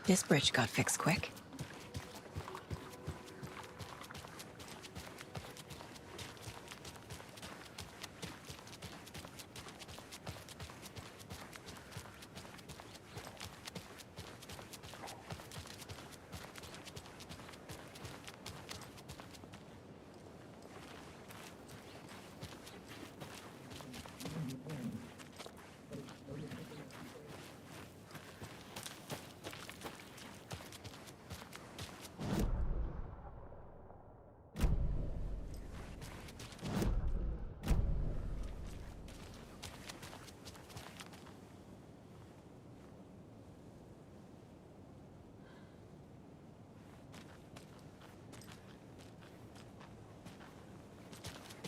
This bridge got fixed quick.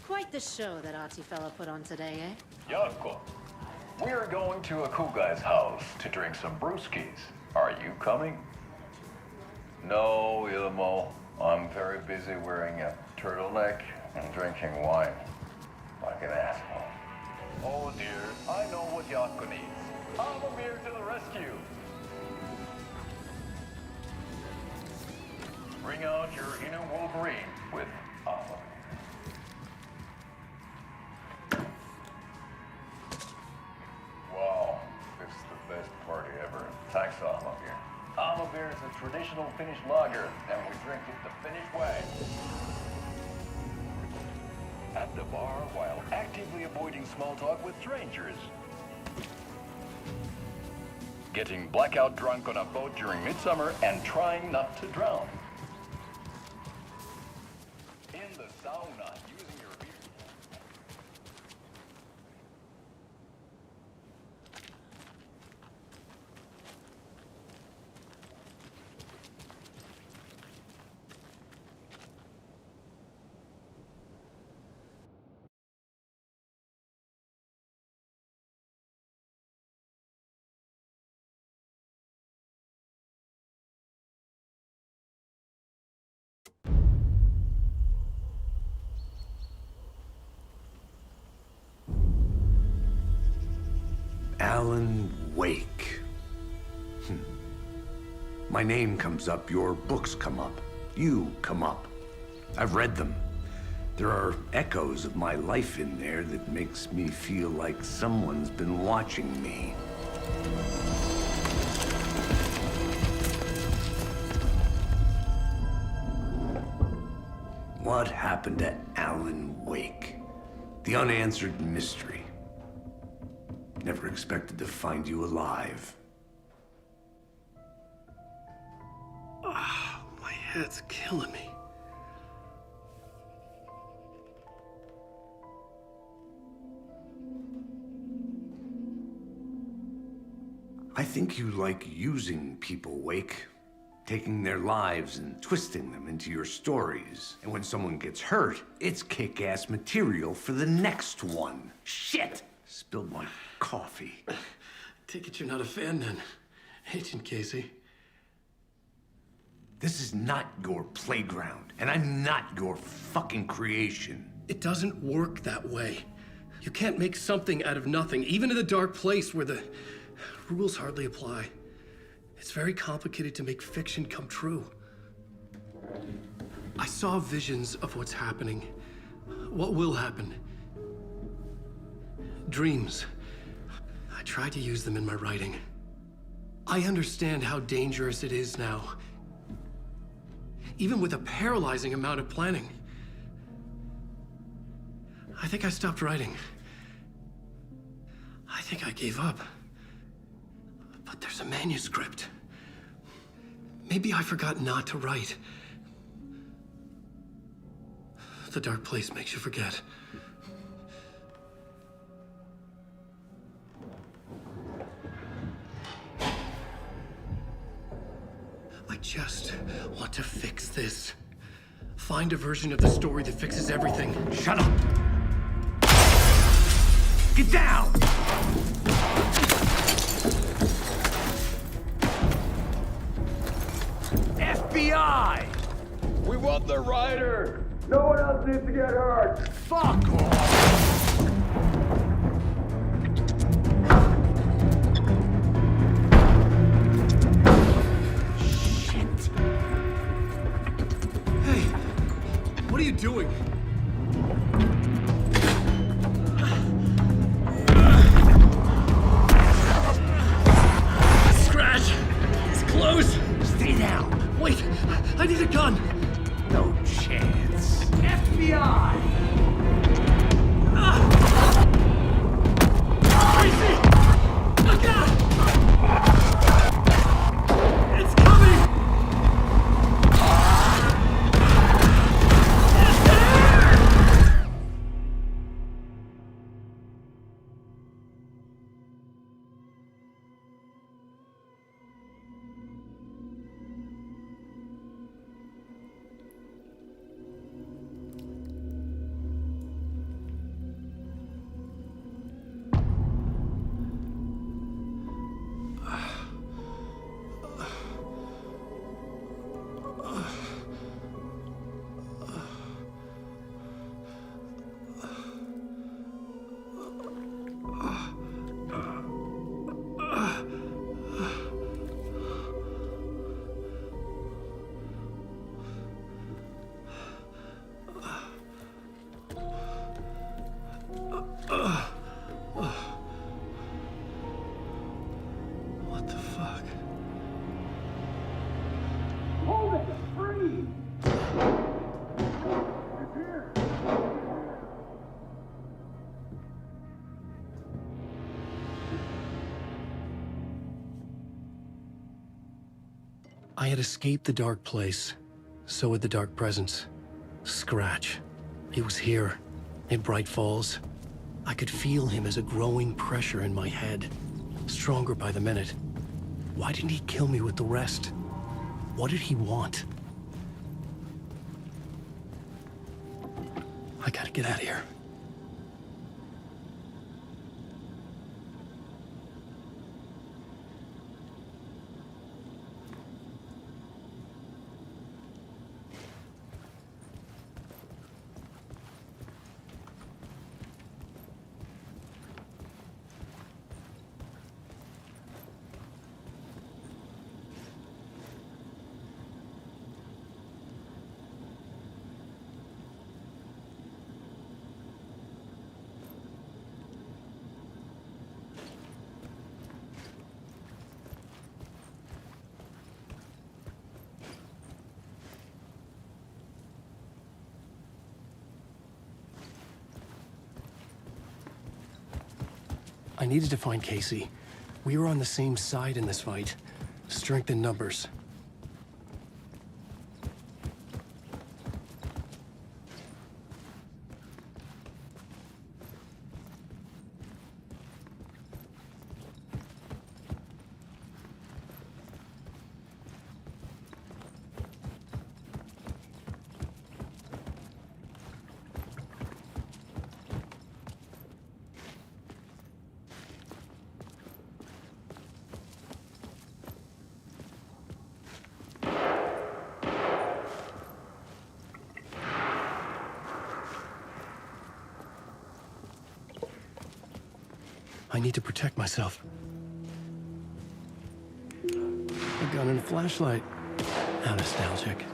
Quite the show that arty fella put on today, eh? Yako, we're going to a cool guy's house to drink some brewskis. Are you coming? No, Ilmo. I'm very busy wearing a turtleneck and drinking wine. Like an asshole. Oh dear, I know what Yako needs. Amamir to the rescue. Bring out your inner Wolverine with Amamir. Wow, this is the best party ever. Thanks, Amamir. Amamir is a traditional Finnish lager, and we drink it the Finnish way. At the bar while actively avoiding small talk with strangers. Getting blackout drunk on a boat during midsummer and trying not to drown. In the sauna, using your beer. Alan Wake. My name comes up, your books come up, you come up. I've read them. There are echoes of my life in there that makes me feel like someone's been watching me. What happened to Alan Wake? The unanswered mystery. Never expected to find you alive. My head's killing me. I think you like using people, Wake. Taking their lives and twisting them into your stories. And when someone gets hurt, it's kick-ass material for the next one. Shit! Spilled my coffee. Take it you're not a fan then, Agent Casey. This is not your playground, and I'm not your fucking creation. It doesn't work that way. You can't make something out of nothing, even in the dark place where the rules hardly apply. It's very complicated to make fiction come true. I saw visions of what's happening, what will happen. Dreams. I tried to use them in my writing. I understand how dangerous it is now. Even with a paralyzing amount of planning. I think I stopped writing. I think I gave up. But there's a manuscript. Maybe I forgot not to write. The dark place makes you forget. I just want to fix this. Find a version of the story that fixes everything. Shut up! Get down! FBI! We want the rider! No one else needs to get hurt! Fuck off! doing? Scratch! He's close! Stay down. Wait! I need a gun! No chance. FBI! Tracy! Look out! It's coming! What the fuck? Hold it! Free! It's here! I had escaped the dark place. So had the dark presence. Scratch. He was here, in Bright Falls. I could feel him as a growing pressure in my head, stronger by the minute. Why didn't he kill me with the rest? What did he want? I gotta get out of here. I needed to find Casey. We were on the same side in this fight. Strength in numbers. I need to protect myself. A gun and a flashlight. How nostalgic.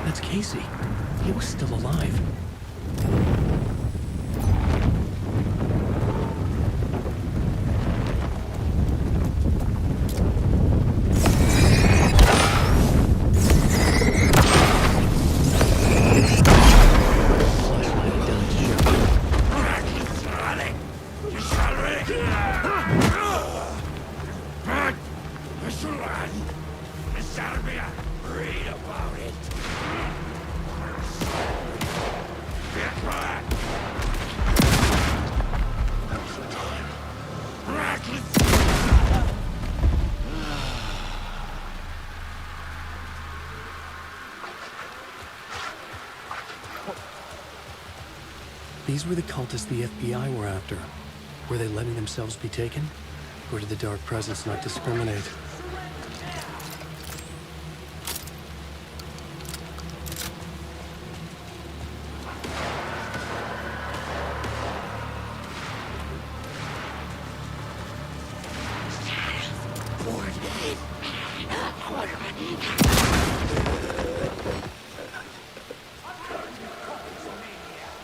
That's Casey. He was still alive. Flashlight had done its job. These were the cultists the FBI were after. Were they letting themselves be taken? Or did the Dark Presence not discriminate?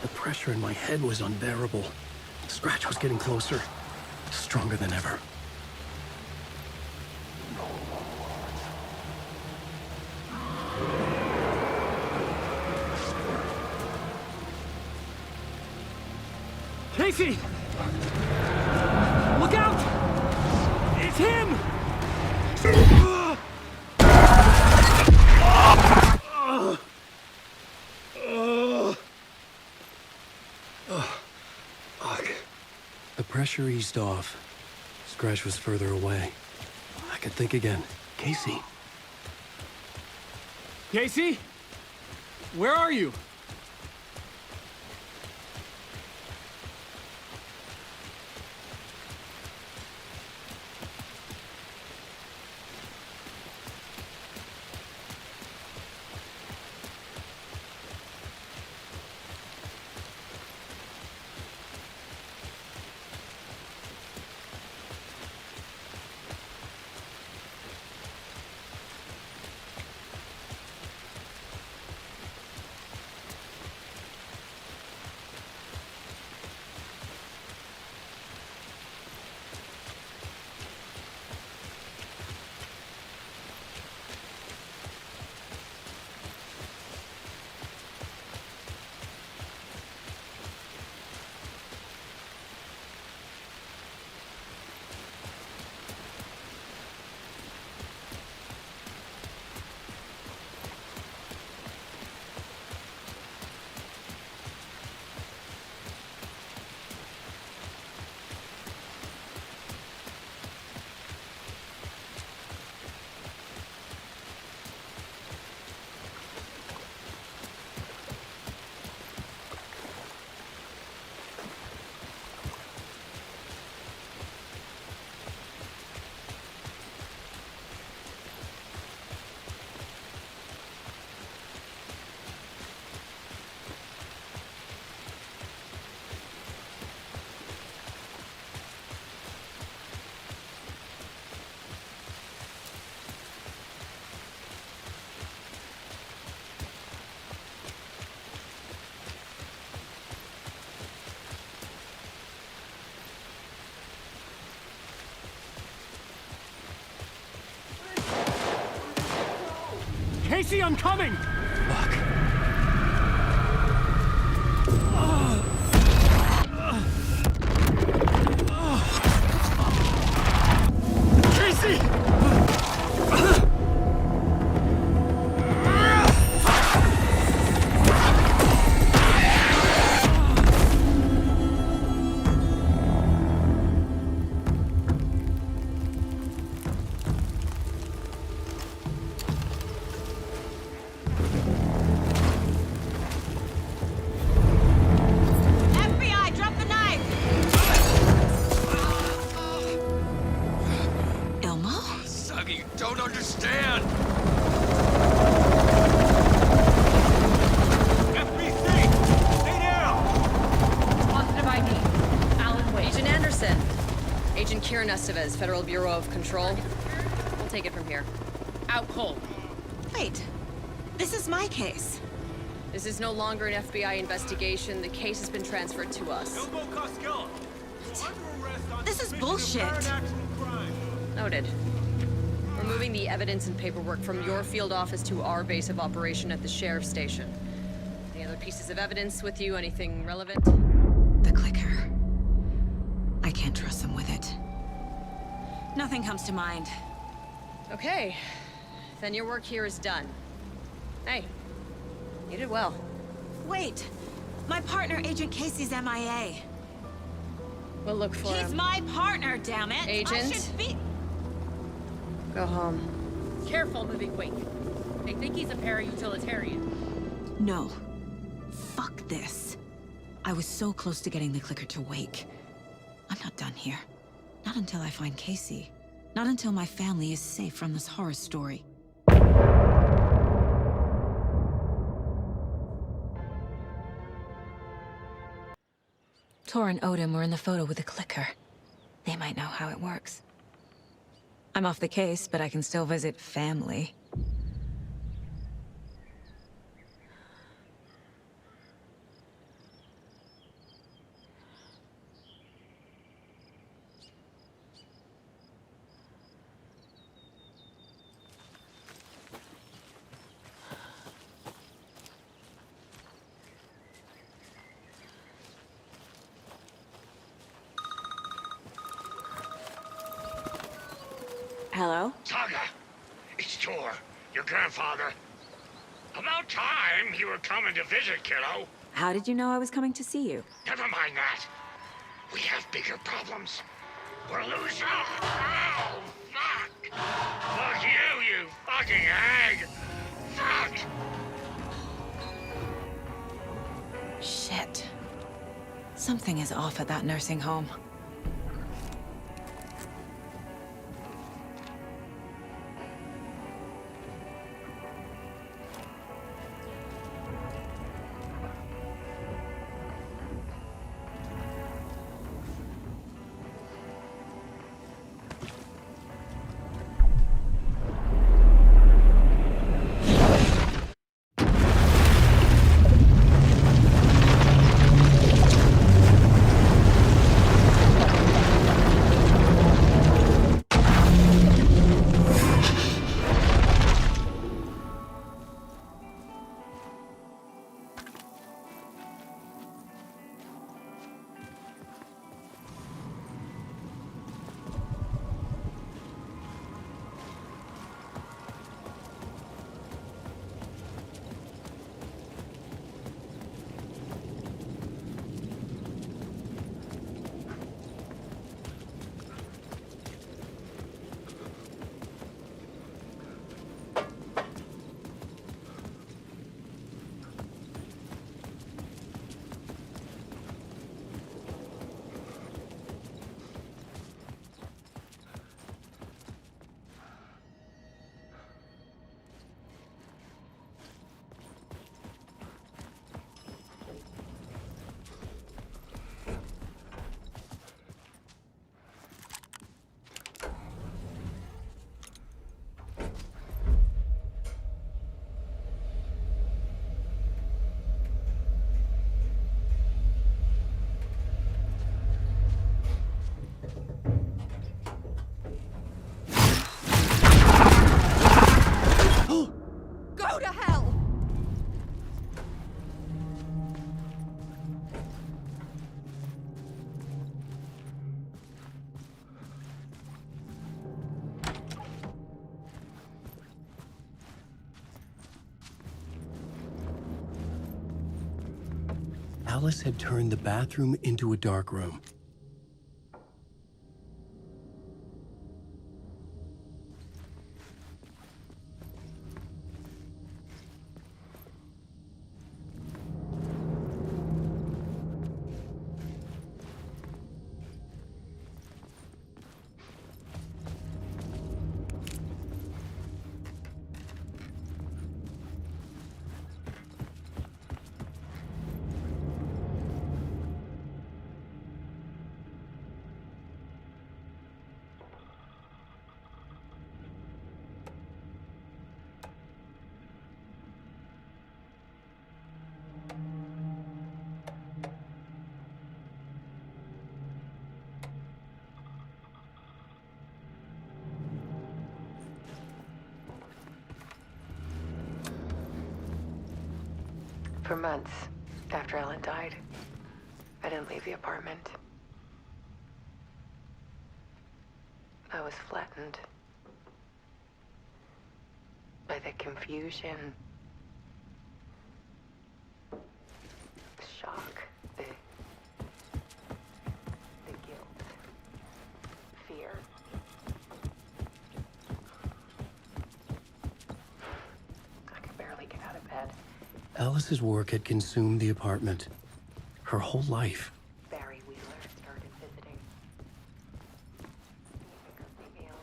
The pressure in my head was unbearable. Scratch was getting closer, stronger than ever. Casey! Look out! It's him! The pressure eased off. Scratch was further away. I could think again. Casey. Casey? Where are you? Casey, I'm coming! Fuck. Casey! FBI, drop the knife! Elmo? Suggy, you don't understand! FBC! Stay down! Positive ID. Alan Wade. Agent Anderson. Agent Kieran Estevez, Federal Bureau of Control. We'll take it from here. Out cold. Wait, this is my case. This is no longer an FBI investigation. The case has been transferred to us. Elmo Costello! This is bullshit. Noted. We're moving the evidence and paperwork from your field office to our base of operation at the sheriff's station. Any other pieces of evidence with you? Anything relevant? The clicker. I can't trust them with it. Nothing comes to mind. Okay. Then your work here is done. Hey, you did well. Wait, my partner, Agent Casey's MIA. We'll look for He's him. my partner, damn it! I Agent? should be... Go home. Careful moving quick. They think he's a para-utilitarian. No. Fuck this. I was so close to getting the clicker to wake. I'm not done here. Not until I find Casey. Not until my family is safe from this horror story. Tor and Odin were in the photo with the clicker. They might know how it works. I'm off the case, but I can still visit family. Hello? Saga, it's Tor, your grandfather. About time you were coming to visit, kiddo. How did you know I was coming to see you? Never mind that. We have bigger problems. We're losing. Oh, fuck! Fuck you fucking hag! Fuck! Shit. Something is off at that nursing home. Go to hell! Alice had turned the bathroom into a dark room. For months after Ellen died, I didn't leave the apartment. I was flattened by the confusion, the shock, the guilt, fear. I could barely get out of bed. Alice's work had consumed the apartment. her whole life. Barry Wheeler started visiting. Pick up the meals.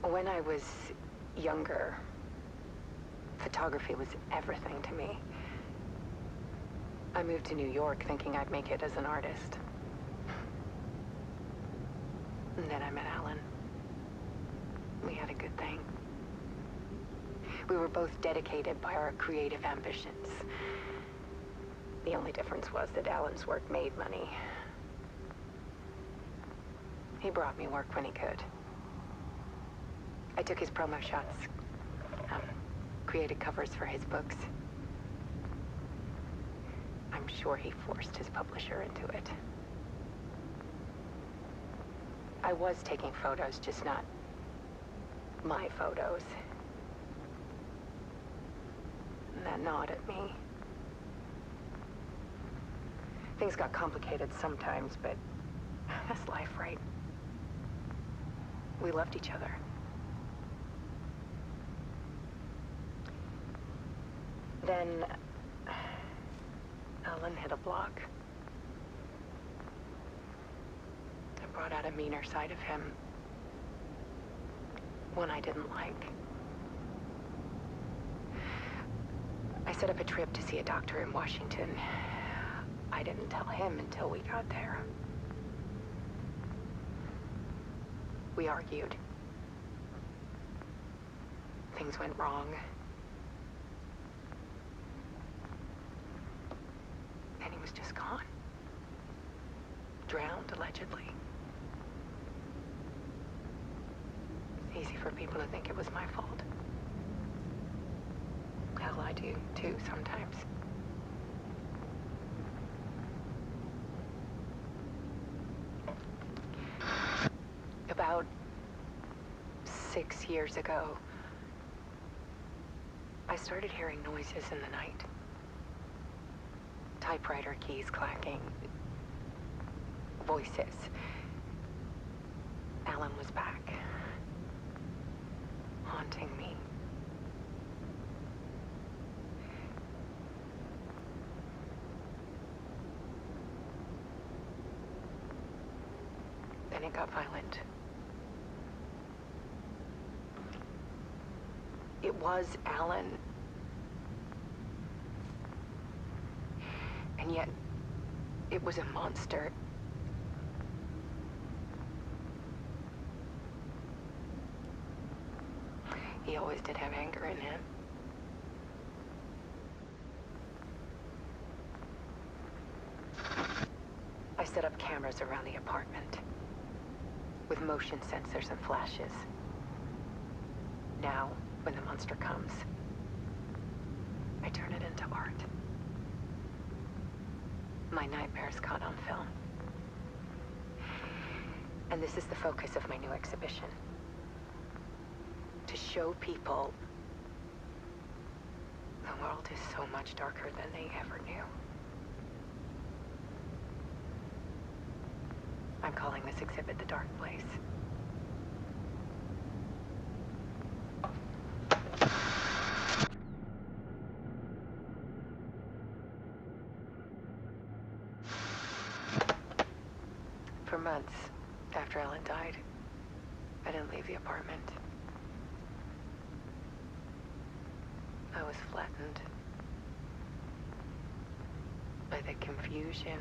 When I was younger, photography was everything to me. I moved to New York thinking I'd make it as an artist. And then I met Alan. We had a good thing. We were both dedicated by our creative ambitions. The only difference was that Alan's work made money. He brought me work when he could. I took his promo shots, created covers for his books. I'm sure he forced his publisher into it. I was taking photos, just not my photos. And that gnawed at me. Things got complicated sometimes, but that's life, right? We loved each other. Then Alan hit a block. It brought out a meaner side of him. One I didn't like. I set up a trip to see a doctor in Washington. I didn't tell him until we got there. We argued. Things went wrong. And he was just gone. Drowned, allegedly. It's easy for people to think it was my fault. Hell, I do, too, sometimes. About 6 years ago, I started hearing noises in the night. Typewriter keys clacking. Voices. Alan was back. Haunting me. Then it got violent. It was Alan. And yet, it was a monster. He always did have anger in him. I set up cameras around the apartment with motion sensors and flashes. Now, when the monster comes, I turn it into art. My nightmares caught on film. And this is the focus of my new exhibition. To show people the world is so much darker than they ever knew. I'm calling this exhibit The Dark Place. For months after Ellen died, I didn't leave the apartment. I was flattened by the confusion,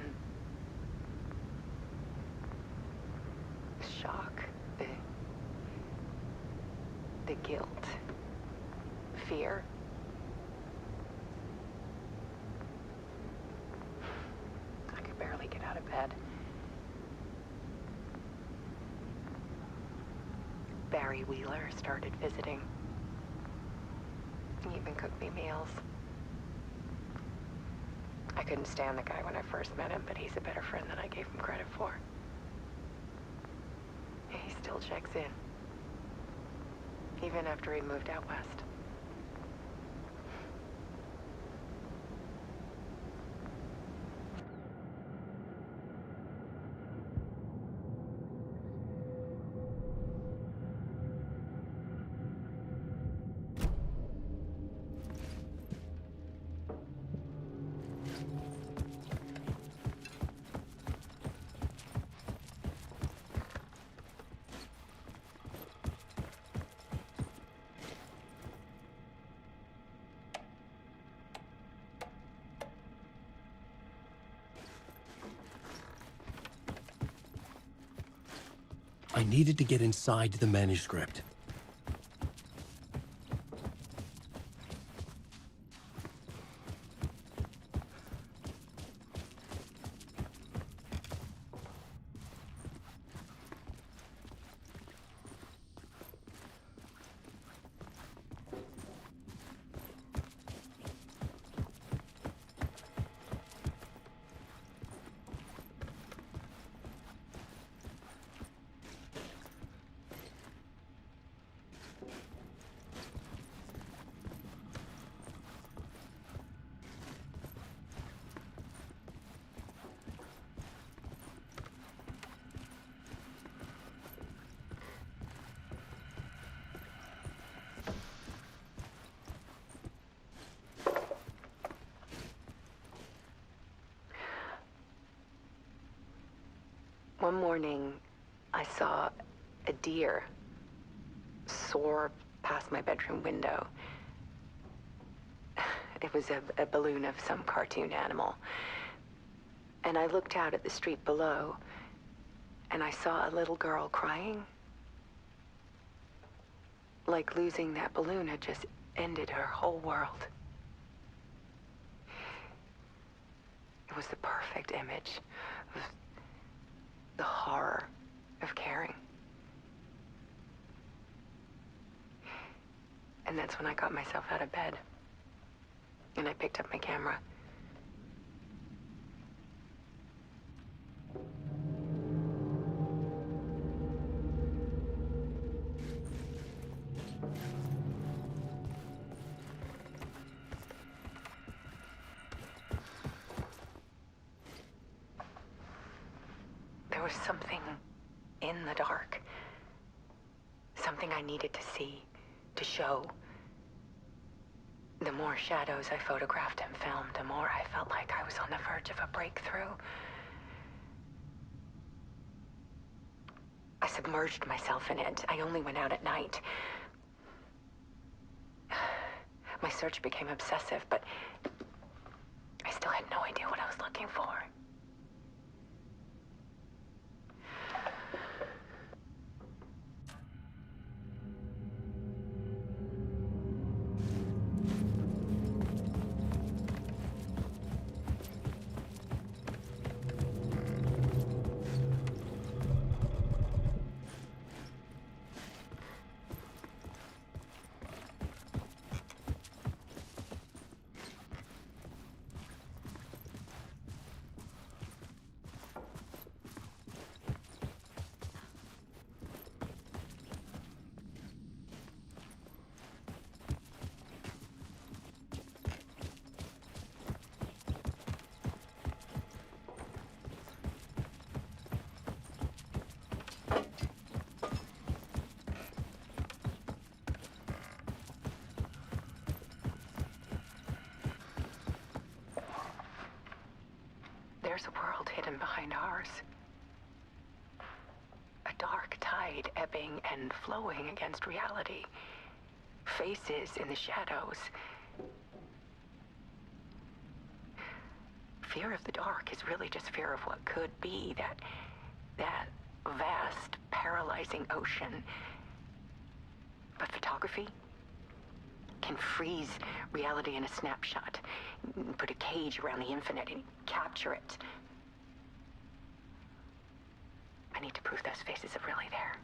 the shock, the guilt, fear. Barry Wheeler started visiting. He even cooked me meals. I couldn't stand the guy when I first met him, but he's a better friend than I gave him credit for. He still checks in. Even after he moved out west. I needed to get inside the manuscript. One morning, I saw a deer soar past my bedroom window. It was a balloon of some cartoon animal. And I looked out at the street below, and I saw a little girl crying. Like losing that balloon had just ended her whole world. It was the perfect image of the horror of caring. And that's when I got myself out of bed. And I picked up my camera. There was something in the dark. Something I needed to see, to show. The more shadows I photographed and filmed, the more I felt like I was on the verge of a breakthrough. I submerged myself in it. I only went out at night. My search became obsessive, but I still had no idea what I was looking for. There's a world hidden behind ours. A dark tide ebbing and flowing against reality. Faces in the shadows. Fear of the dark is really just fear of what could be, that vast, paralyzing ocean. But photography can freeze reality in a snapshot, put a cage around the infinite and capture it. I need to prove those faces are really there.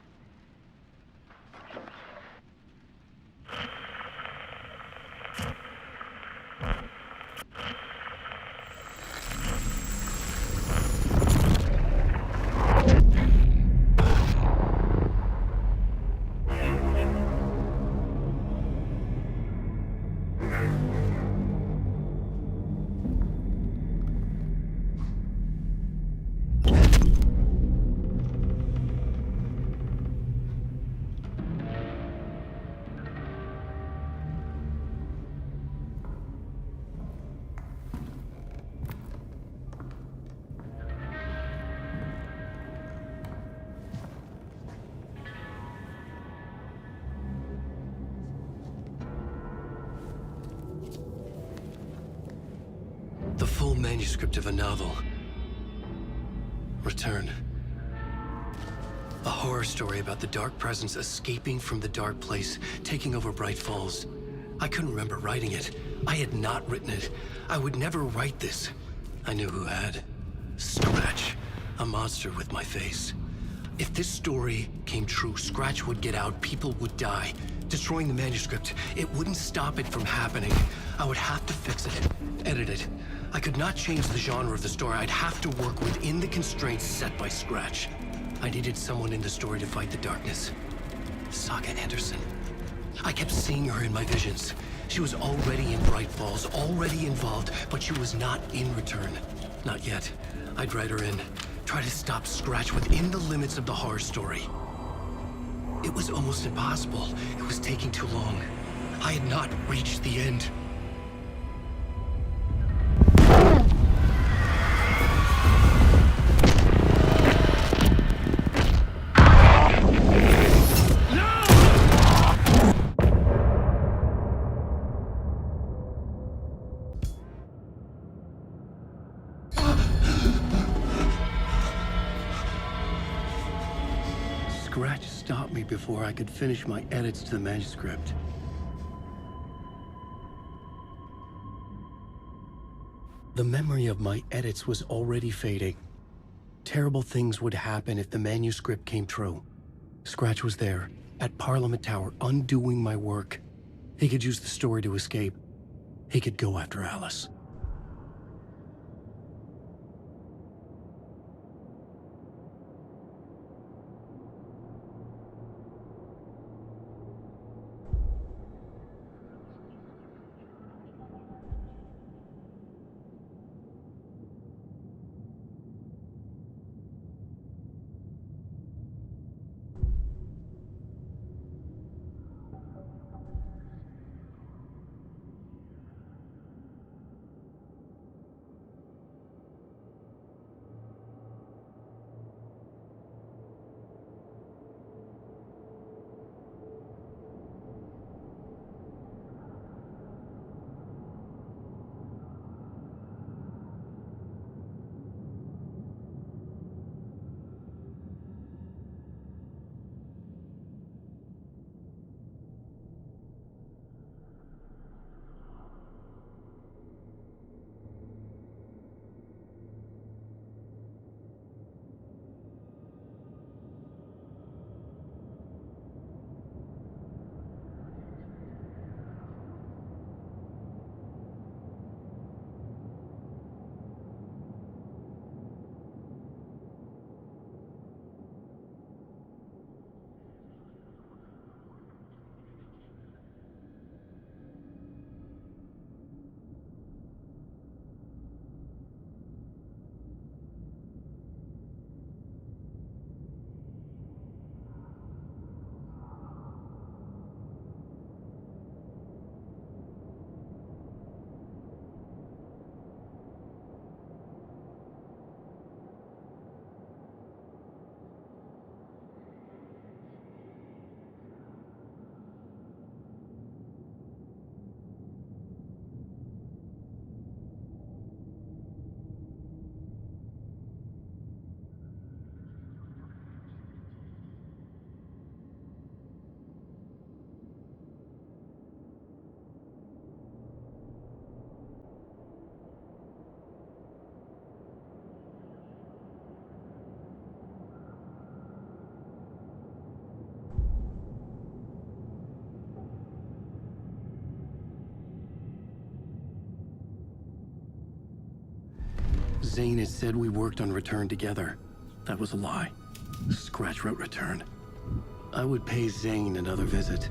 manuscript of a novel. Return. A horror story about the dark presence escaping from the dark place, taking over Bright Falls. I couldn't remember writing it. I had not written it. I would never write this. I knew who had. Scratch. A monster with my face. If this story came true, Scratch would get out, people would die. Destroying the manuscript, it wouldn't stop it from happening. I would have to fix it, edit it. I could not change the genre of the story. I'd have to work within the constraints set by Scratch. I needed someone in the story to fight the darkness. Saga Anderson. I kept seeing her in my visions. She was already in Bright Falls, already involved, but she was not in Return. Not yet. I'd write her in. Try to stop Scratch within the limits of the horror story. It was almost impossible. It was taking too long. I had not reached the end. Scratch stopped me before I could finish my edits to the manuscript. The memory of my edits was already fading. Terrible things would happen if the manuscript came true. Scratch was there, at Parliament Tower, undoing my work. He could use the story to escape. He could go after Alice. Zane had said we worked on Return together. That was a lie. Scratch wrote Return. I would pay Zane another visit.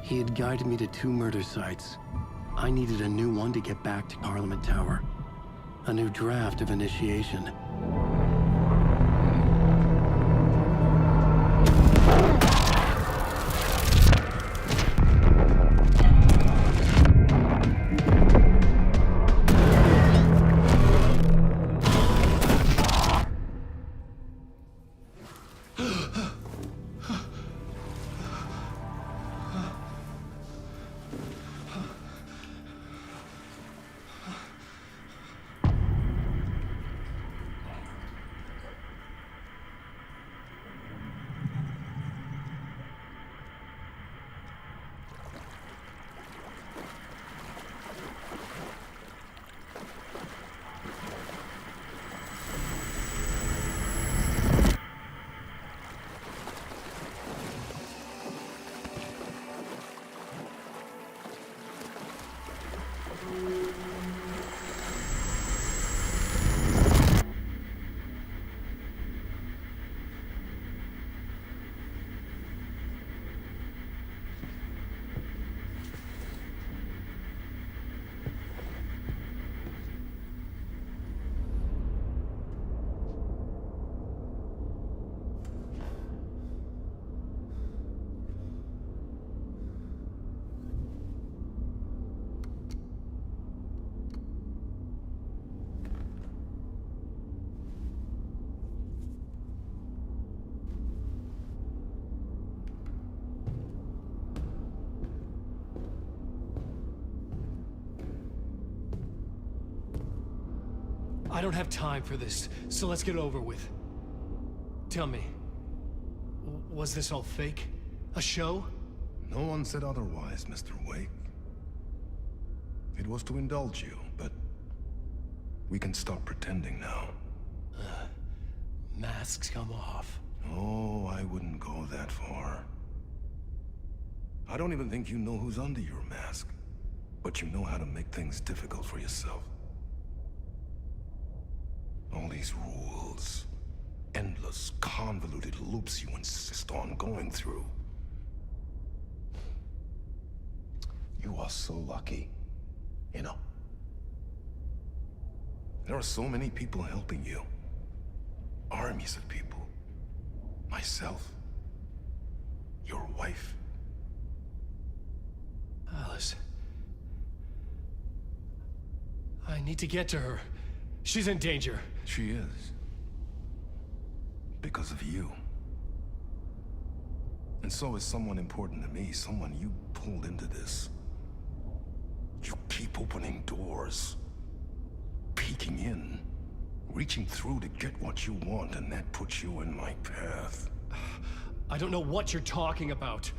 He had guided me to 2 murder sites. I needed a new one to get back to Parliament Tower. A new draft of initiation. I don't have time for this, so let's get over with. Tell me, was this all fake? A show? No one said otherwise, Mr. Wake. It was to indulge you, but we can stop pretending now. Masks come off. Oh, I wouldn't go that far. I don't even think you know who's under your mask, but you know how to make things difficult for yourself. All these rules, endless, convoluted loops you insist on going through. You are so lucky, you know. There are so many people helping you. Armies of people. Myself. Your wife. Alice. I need to get to her. She's in danger. She is. Because of you. And so is someone important to me, someone you pulled into this. You keep opening doors. Peeking in. Reaching through to get what you want, and that puts you in my path. I don't know what you're talking about.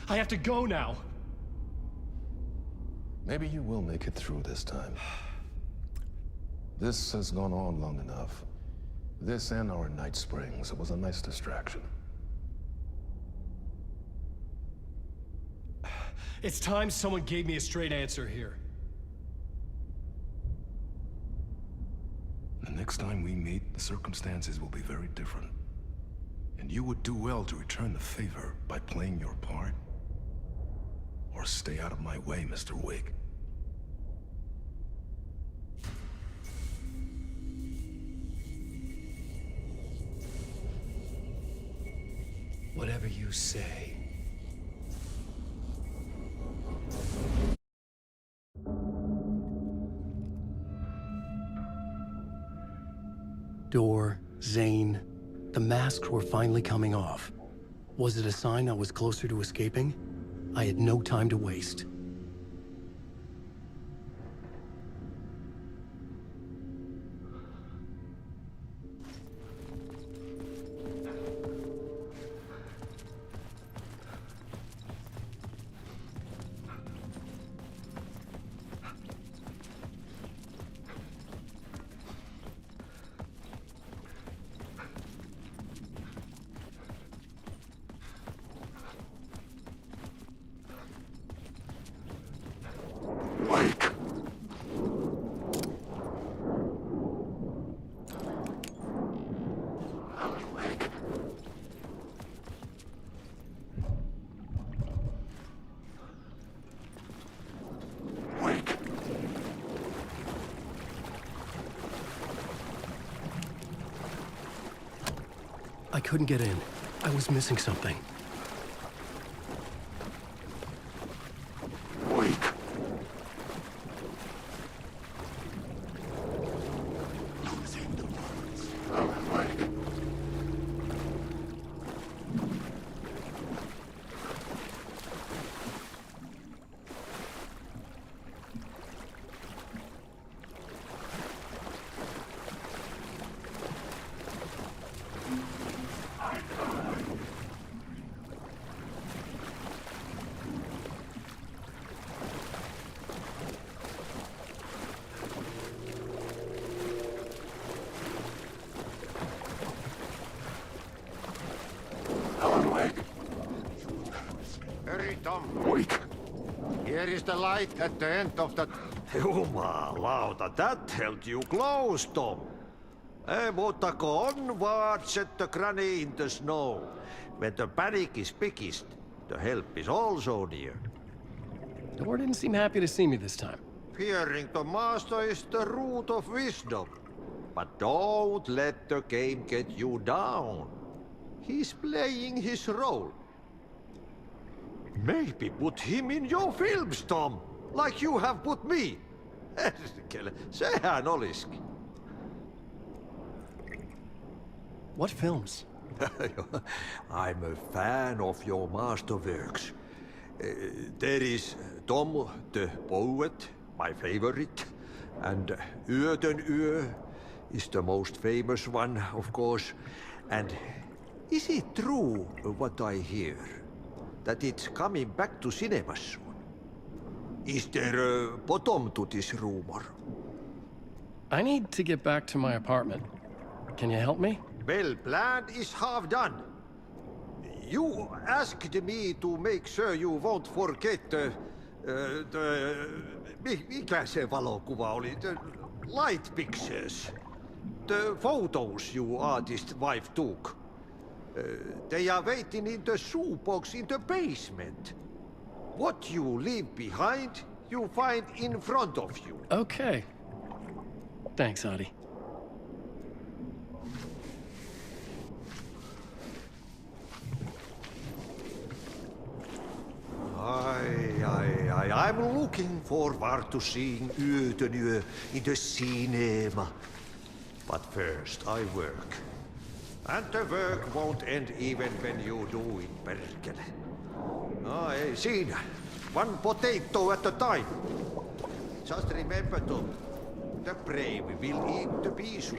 I have to go now. Maybe you will make it through this time. This has gone on long enough. This and our Night Springs. It was a nice distraction. It's time someone gave me a straight answer here. The next time we meet, the circumstances will be very different. And you would do well to return the favor by playing your part. Or stay out of my way, Mr. Wake. Whatever you say. Door, Zane, the masks were finally coming off. Was it a sign I was closer to escaping? I had no time to waste. I couldn't get in. I was missing something. Here is the light at the end of the... Jumalauta, that held you close, Tom. Mutta go onward, set the granny in the snow. When the panic is biggest, the help is also near. Door didn't seem happy to see me this time. Fearing the master is the root of wisdom. But don't let the game get you down. He's playing his role. Maybe put him in your films, Tom, like you have put me. Sehän olisikin. What films? I'm a fan of your masterworks. There is Tom the Poet, my favorite. And Yötön Yö is the most famous one, of course. And is it true what I hear? That it's coming back to cinemas soon? Is there a bottom to this rumor? I need to get back to my apartment. Can you help me? Well, plan is half done. You asked me to make sure you won't forget mikä se valokuva oli? The light pictures. The photos you artist wife took. They are waiting in the shoebox in the basement. What you leave behind, you find in front of you. Okay. Thanks, Adi. I'm looking forward to seeing Yötön Yö in the cinema. But first I work. And the work won't end even when you do it, perkele. Ei siinä. One potato at a time. Just remember, Tom. The brave will eat the beesu.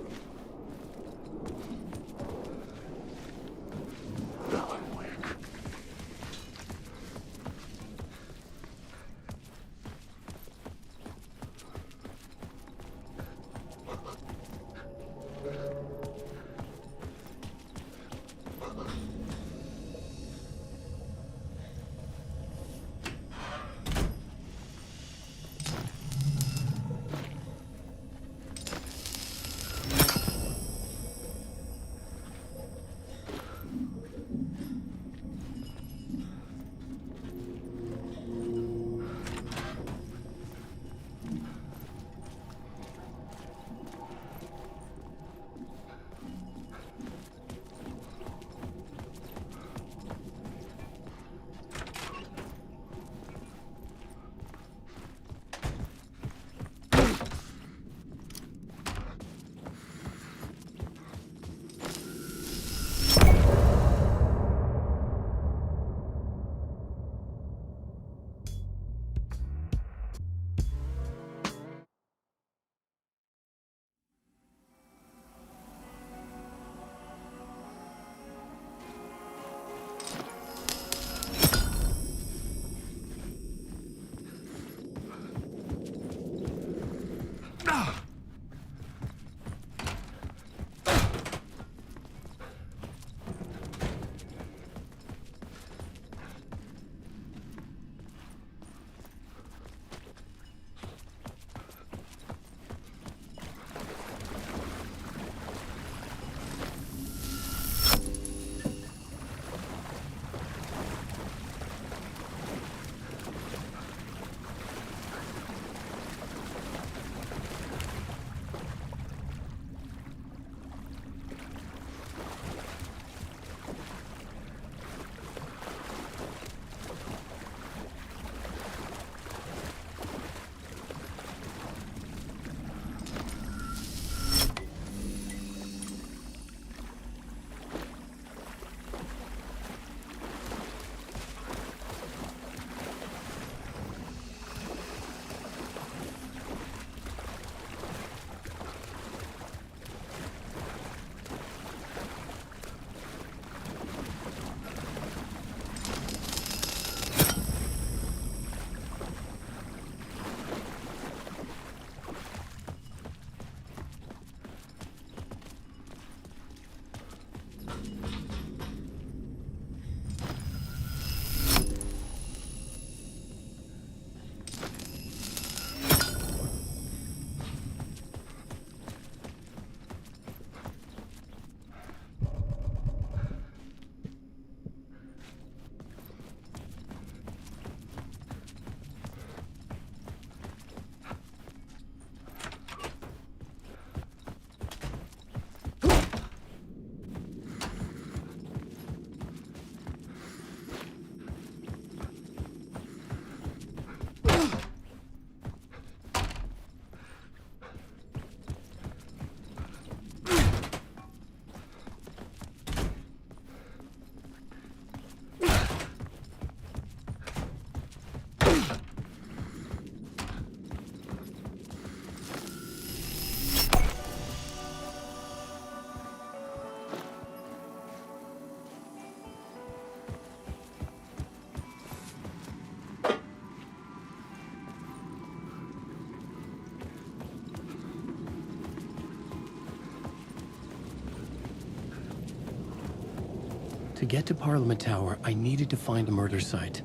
To get to Parliament Tower, I needed to find a murder site.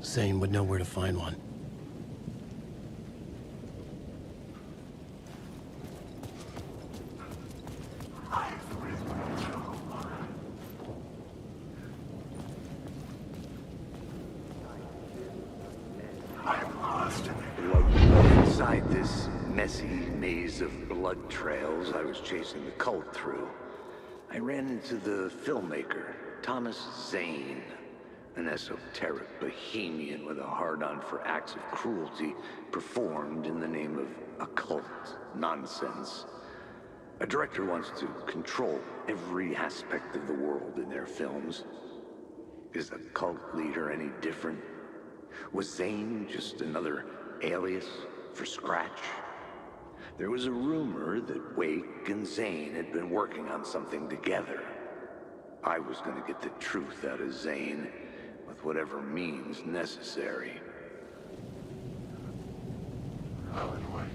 Zane would know where to find one. Inside this messy maze of blood trails I was chasing the cult through, I ran into the filmmaker, Thomas Zane, an esoteric bohemian with a hard-on for acts of cruelty performed in the name of occult nonsense. A director wants to control every aspect of the world in their films. Is a cult leader any different? Was Zane just another alias for Scratch? There was a rumor that Wake and Zane had been working on something together. I was going to get the truth out of Zane with whatever means necessary. Alan Wake.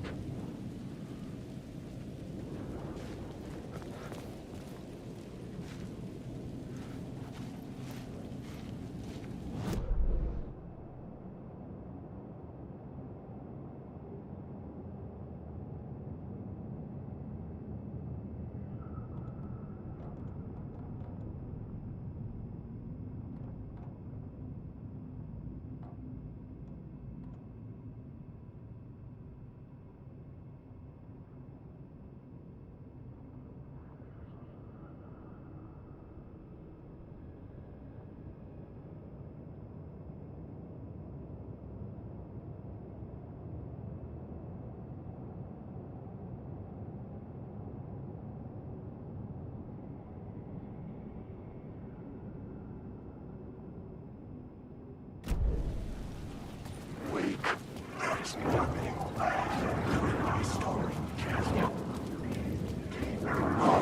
There's nothing in my story, Jasmine.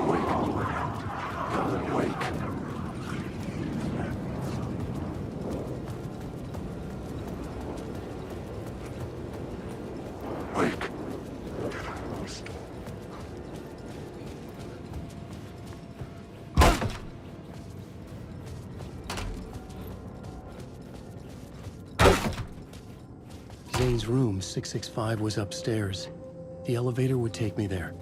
Wake. Alan Wake. Wake. Zane's room, 665, was upstairs. The elevator would take me there.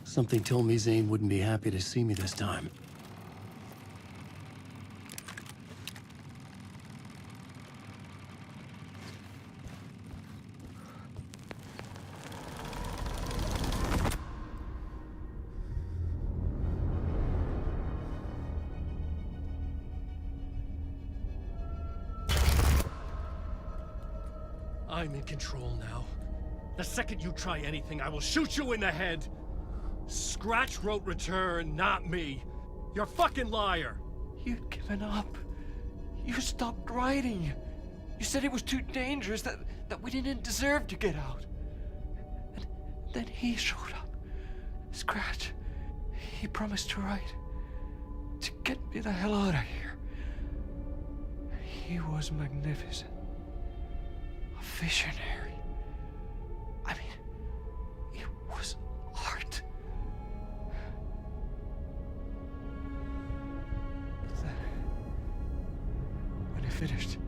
Something told me Zane wouldn't be happy to see me this time. I'm in control now. The second you try anything, I will shoot you in the head! Scratch wrote Return, not me. You're a fucking liar. You'd given up. You stopped writing. You said it was too dangerous, that we didn't deserve to get out. And then he showed up. Scratch. He promised to write. To get me the hell out of here. He was magnificent. A visionary. I mean, it was art. When he finished,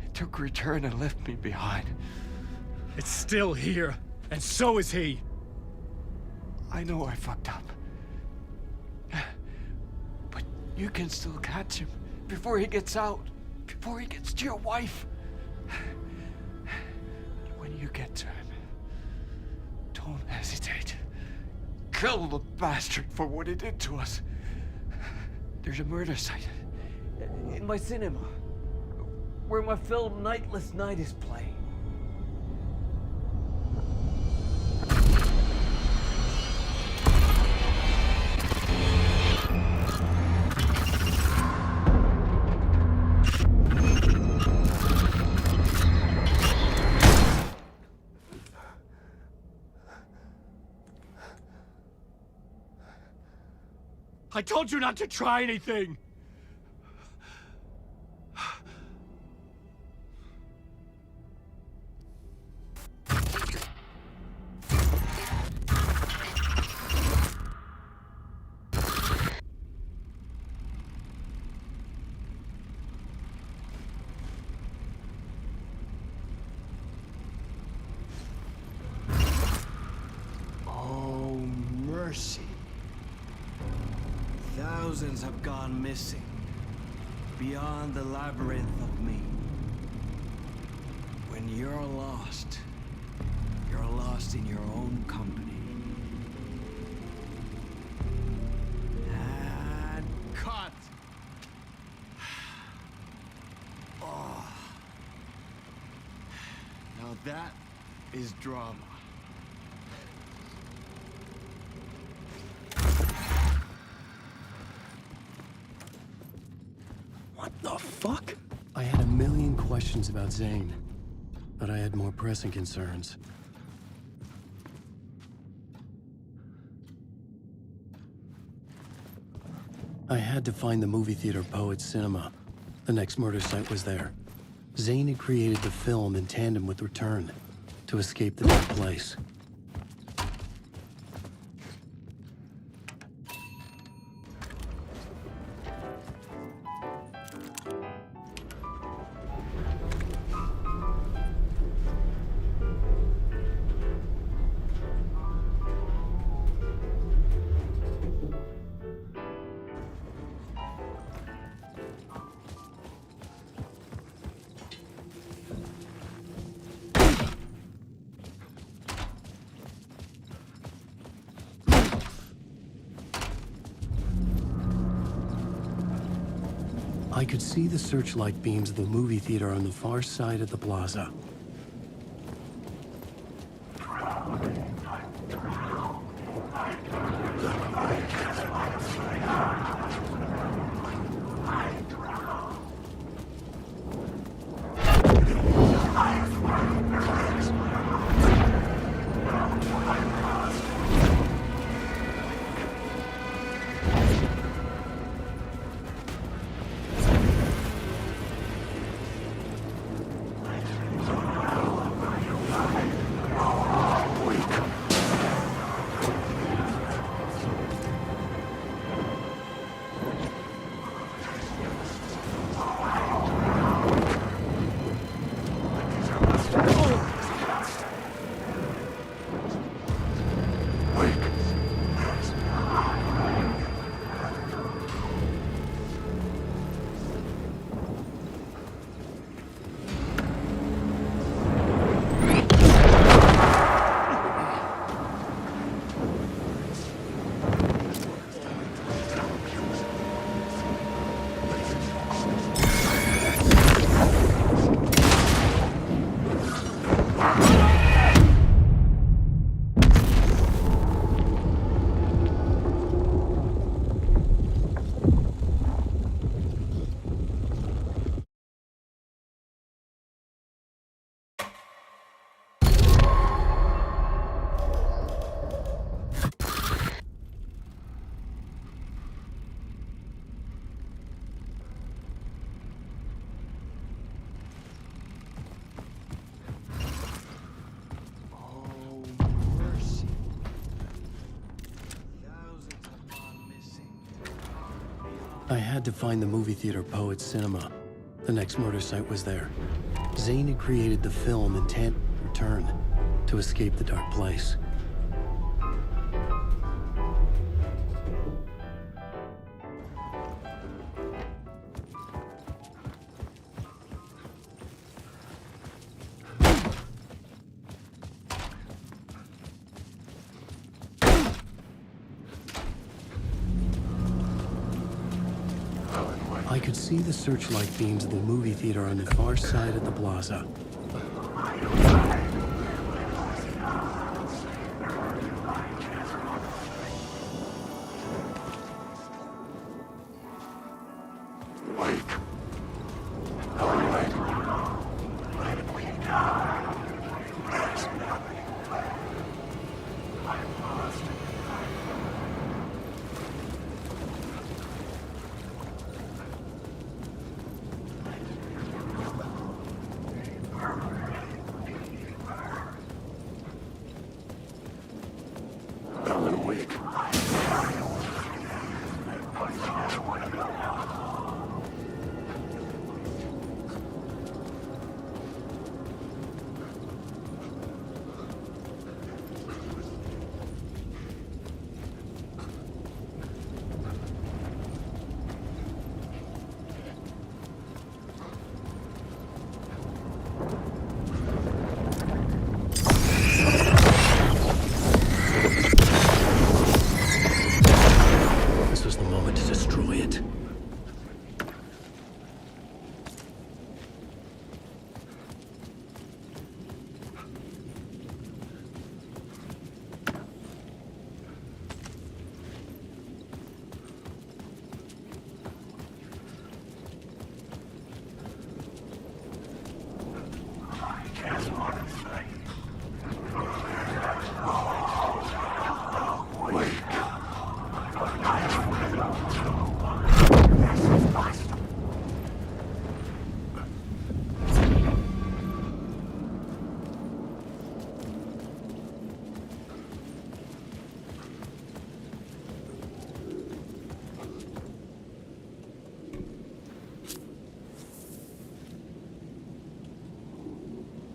he took Return and left me behind. It's still here, and so is he. I know I fucked up. But you can still catch him before he gets out, before he gets to your wife. When you get to him, don't hesitate. Kill the bastard for what he did to us. There's a murder site in my cinema where my film Nightless Night is playing. I told you not to try anything! Oh, mercy. Thousands have gone missing. Beyond the labyrinth of me. When you're lost in your own company. And cut! Oh. Now that is drama. What the fuck? I had a million questions about Zane, but I had more pressing concerns. I had to find the movie theater Poets Cinema. The next murder site was there. Zane had created the film in tandem with Return to escape the dark place. I could see the searchlight beams of the movie theater on the far side of the plaza. I had to find the movie theater Poets Cinema. The next murder site was there. Zane had created the film in tandem with Return to escape the dark place. I could see the searchlight beams of the movie theater on the far side of the plaza.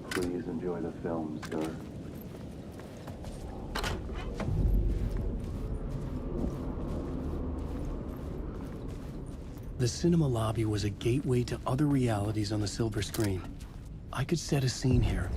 Please enjoy the film, sir. The cinema lobby was a gateway to other realities on the silver screen. I could set a scene here.